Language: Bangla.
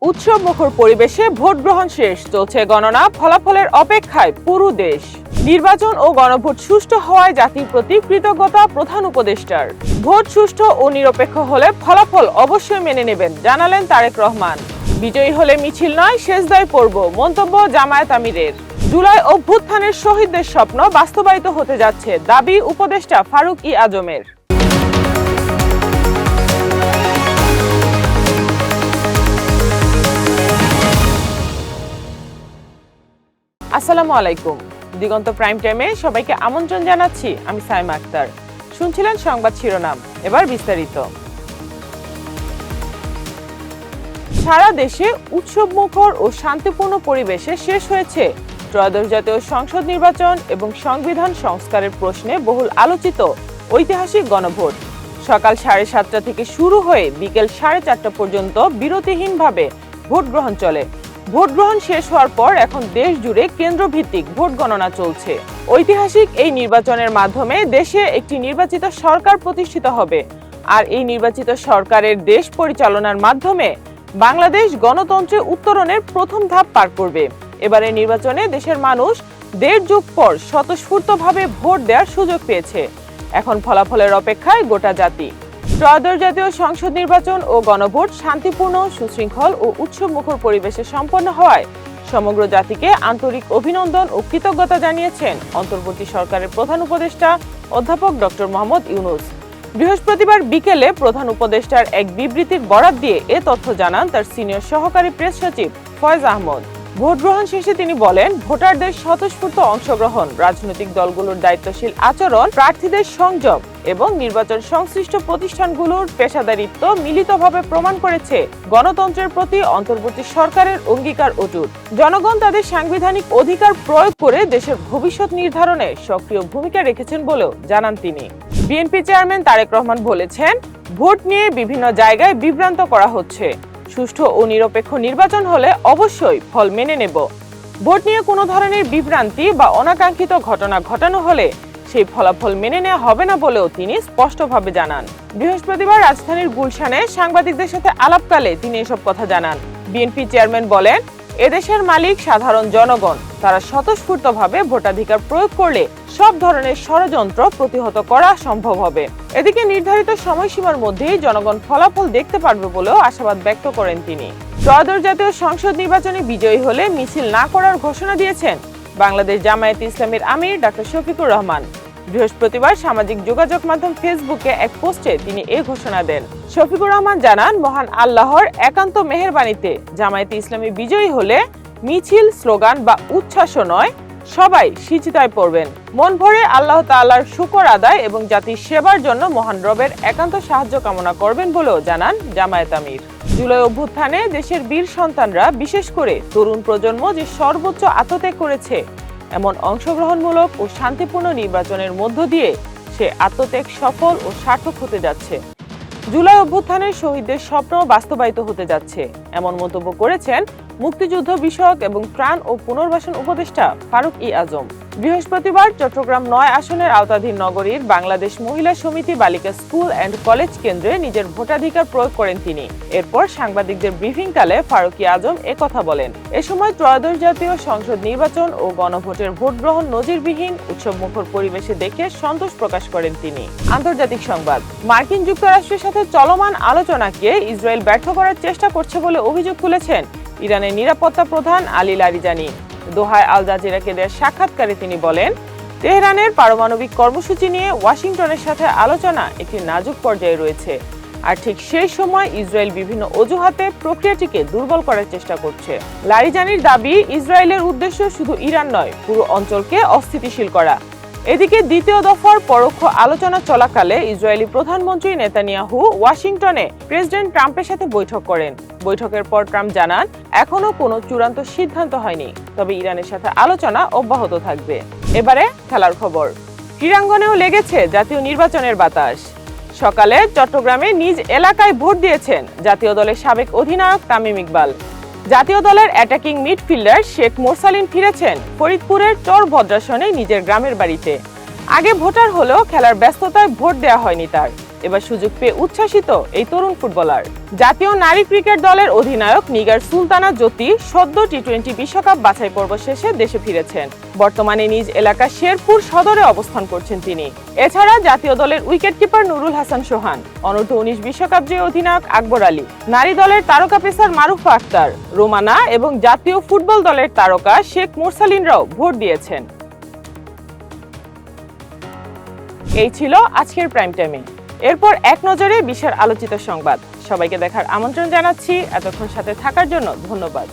উৎসবমুখর পরিবেশে ভোট গ্রহণ শেষ, চলছে গণনা, ফলাফলের অপেক্ষায় পুরো দেশ। নির্বাচন ও গণভোট সুষ্ঠু হওয়ায় জাতির প্রতি কৃতজ্ঞতা প্রধান উপদেষ্টার। ভোট সুষ্ঠু ও নিরপেক্ষ হলে ফলাফল অবশ্যই মেনে নেবেন, জানালেন তারেক রহমান। বিজয়ী হলে মিছিল নয়, সেজদায় পড়ব, মন্তব্য জামায়াত আমিরের। জুলাই অভ্যুত্থানের শহীদদের স্বপ্ন বাস্তবায়িত হতে যাচ্ছে, দাবি উপদেষ্টা ফারুক-ই আজমের। আসসালামু আলাইকুম। দিগন্ত প্রাইম টাইমে সবাইকে আমন্ত্রণ জানাচ্ছি, আমি সাইমা আক্তার। শুনছিলেন সংবাদ শিরোনাম, এবার বিস্তারিত। সারা দেশে উৎসবমুখর ও শান্তিপূর্ণ পরিবেশে শেষ হয়েছে ত্রয়োদশ জাতীয় সংসদ নির্বাচন এবং সংবিধান সংস্কারের প্রশ্নে বহুল আলোচিত ঐতিহাসিক গণভোট। সকাল 7:30 থেকে শুরু হয়ে বিকেল 4:30 পর্যন্ত বিরতিহীনভাবে ভোট গ্রহণ চলে। ভোট গ্রহণ শেষ হওয়ার পর এখন দেশ জুড়ে কেন্দ্রভিত্তিক ভোট গণনা চলছে। ঐতিহাসিক এই নির্বাচনের মাধ্যমে দেশে একটি নির্বাচিত সরকার প্রতিষ্ঠিত হবে, আর এই নির্বাচিত সরকারের দেশ পরিচালনার মাধ্যমে বাংলাদেশ গণতন্ত্রে উত্তরণের প্রথম ধাপ পার করবে। এবারে নির্বাচনে দেশের মানুষ 1.5 যুগ পর স্বতঃস্ফূর্তভাবে ভোট দেওয়ার সুযোগ পেয়েছে। এখন ফলাফলের অপেক্ষায় গোটা জাতি। ত্রয়োদশ জাতীয় সংসদ নির্বাচন ও গণভোট শান্তিপূর্ণ, সুশৃঙ্খল ও উৎসবমুখর পরিবেশে সম্পন্ন হওয়ায় সমগ্র জাতিকে আন্তরিক অভিনন্দন ও কৃতজ্ঞতা জানিয়েছেন অন্তর্বর্তী সরকারের প্রধান উপদেষ্টা অধ্যাপক ডক্টর মোহাম্মদ ইউনূস। বৃহস্পতিবার বিকেলে প্রধান উপদেষ্টার এক বিবৃতির বরাত দিয়ে এ তথ্য জানান তার সিনিয়র সহকারী প্রেস সচিব ফয়েজ আহমদ। ভোট গ্রহণ শেষে তিনি বলেন, ভোটারদের স্বতঃস্ফূর্ত অংশগ্রহণ, রাজনৈতিক দলগুলোর দায়িত্বশীল আচরণ, প্রার্থীদের সংযম এবং নির্বাচন সংশ্লিষ্ট প্রতিষ্ঠানগুলোর পেশাদারিত্ব মিলিতভাবে প্রমাণ করেছে গণতন্ত্রের প্রতি অন্তর্বর্তী সরকারের অঙ্গীকার অটুট। জনগণ তাদের সাংবিধানিক অধিকার প্রয়োগ করে দেশের ভবিষ্যৎ নির্ধারণে সক্রিয় ভূমিকা রেখেছেন বলেও জানান তিনি। বিএনপি চেয়ারম্যান তারেক রহমান বলেছেন, ভোট নিয়ে বিভিন্ন জায়গায় বিভ্রান্ত করা হচ্ছে। সুষ্ঠু ও নিরপেক্ষ নির্বাচন হলে অবশ্যই ফল মেনে নেব। ভোট নিয়ে কোনো ধরনের বিভ্রান্তি বা অনাকাঙ্ক্ষিত ঘটনা ঘটানো হলে সেই ফলাফল মেনে নেওয়া হবে না বলেও তিনি স্পষ্টভাবে জানান। বৃহস্পতিবার রাজধানীর গুলশানে সাংবাদিকদের সাথে আলাপকালে তিনি এসব কথা জানান। বিএনপি চেয়ারম্যান বলেন, এদেশের মালিক সাধারণ জনগণ, তারা স্বতঃস্ফূর্তভাবে ভোটাধিকার প্রয়োগ করলে সব ধরনের ষড়যন্ত্র প্রতিহত করা সম্ভব হবে। এদিকে নির্ধারিত সময়সীমার মধ্যেই জনগণ ফলাফল দেখতে পারবে বলেও আশাবাদ ব্যক্ত করেন তিনি। ত্রয়োদশ জাতীয় সংসদ নির্বাচনে বিজয়ী হলে মিছিল না করার ঘোষণা দিয়েছেন বাংলাদেশ জামায়াতে ইসলামীর আমির ডক্টর শফিকুর রহমান। বৃহস্পতিবার সামাজিক যোগাযোগ মাধ্যম ফেসবুকে এক পোস্টে তিনি এই ঘোষণা দেন। শফিকুর রহমান জানান, মহান আল্লাহর একান্ত মেহেরবানিতে জামায়াতে ইসলামী বিজয়ী হলে মিছিল, স্লোগান বা উচ্ছ্বাস নয়, সবাই সিজদায় পড়বেন। মন ভরে আল্লাহ তাআলার শুকর আদায় এবং জাতির সেবার জন্য মহান রবের একান্ত সাহায্য কামনা করবেন বলেও জানান জামায়াত আমির। জুলাই অভ্যুত্থানে দেশের বীর সন্তানরা, বিশেষ করে তরুণ প্রজন্ম যে সর্বোচ্চ আত্মত্যাগ করেছে, এমন অংশগ্রহণমূলক ও শান্তিপূর্ণ নির্বাচনের মধ্য দিয়ে সে আত্মত্যাগ সফল ও সার্থক হতে যাচ্ছে। জুলাই অভ্যুত্থানের শহীদদের স্বপ্ন বাস্তবায়িত হতে যাচ্ছে, এমন মন্তব্য করেছেন মুক্তিযুদ্ধ বিষয়ক এবং ত্রাণ ও পুনর্বাসন উপদেষ্টা ফারুক-ই আজম। বৃহস্পতিবার চট্টগ্রাম 9 আসনের আওতাধীন নগরীর বাংলাদেশ মহিলা সমিতি বালিকা স্কুল অ্যান্ড কলেজ কেন্দ্রে নিজের ভোটাধিকার প্রয়োগ করেন তিনি। এরপর সাংবাদিকদের ব্রিফিংকালে ফারুক-ই আজম একথা বলেন। এ সময় ত্রয়োদশ জাতীয় সংসদ নির্বাচন ও গণভোটের ভোট গ্রহণ নজিরবিহীন উৎসবমুখর পরিবেশে দেখে সন্তোষ প্রকাশ করেন তিনি। আন্তর্জাতিক সংবাদ। মার্কিন যুক্তরাষ্ট্রের সাথে চলমান আলোচনাকে ইসরায়েল ব্যর্থ করার চেষ্টা করছে বলে অভিযোগ তুলেছেন ইরানের নিরাপত্তা প্রধান আলী লারিজানি। দোহায় আল জাজিরাকে দেওয়া সাক্ষাৎকারে তিনি বলেন, তেহরানের পারমাণবিক কর্মসূচি নিয়ে ওয়াশিংটনের সাথে আলোচনা একটি নাজুক পর্যায়ে রয়েছে, আর ঠিক সেই সময় ইসরায়েল বিভিন্ন অজুহাতে প্রক্রিয়াটিকে দুর্বল করার চেষ্টা করছে। লারিজানির দাবি, ইসরায়েলের উদ্দেশ্য শুধু ইরান নয়, পুরো অঞ্চলকে অস্থিতিশীল করা। এদিকে দ্বিতীয় দফার পরোক্ষ আলোচনা চলাকালে ইসরায়েলি প্রধানমন্ত্রী নেতানিয়াহু ওয়াশিংটনে প্রেসিডেন্ট ট্রাম্পের সাথে বৈঠক করেন। বৈঠকের পর ট্রাম্প জানান, এখনো কোনো চূড়ান্ত সিদ্ধান্ত হয়নি, তবে ইরানের সাথে আলোচনা অব্যাহত থাকবে। এবারে খেলার খবর। ক্রীড়াঙ্গনেও লেগেছে জাতীয় নির্বাচনের বাতাস। সকালে চট্টগ্রামে নিজ এলাকায় ভোট দিয়েছেন জাতীয় দলের সাবেক অধিনায়ক তামিম ইকবাল। জাতীয় দলের অ্যাটাকিং মিডফিল্ডার শেখ মোরসালিন ফিরেছেন ফরিদপুরের চর ভদ্রাসনে নিজের গ্রামের বাড়িতে। আগে ভোটার হলেও খেলার ব্যস্ততায় ভোট দেওয়া হয়নি তার। এবার সুযোগ পেয়ে উচ্ছ্বাসিত এই তরুণ ফুটবলার। জাতীয় নারী ক্রিকেট দলের অধিনায়ক নিগার সুলতানা জ্যোতি সদ্য টি-20 বিশ্বকাপ বাছাই পর্ব শেষে দেশে ফিরেছেন। বর্তমানে নিজ এলাকা শেরপুর সদরে অবস্থান করছেন তিনি। এছাড়া জাতীয় দলের উইকেটকিপার নুরুল হাসান সোহান, অনূর্ধ্ব-19 বিশ্বকাপ জয়ী অধিনায়ক আকবর আলী, নারী দলের তারকা পেসার মারুফা আক্তার, রোমানা এবং জাতীয় ফুটবল দলের তারকা শেখ মুরসালিনরাও ভোট দিয়েছেন। এই ছিল আজকের প্রাইম টাইমে। এরপর এক নজরে বিশ্বের আলোচিত সংবাদ। সবাইকে দেখার আমন্ত্রণ জানাচ্ছি। এতক্ষণ সাথে থাকার জন্য ধন্যবাদ।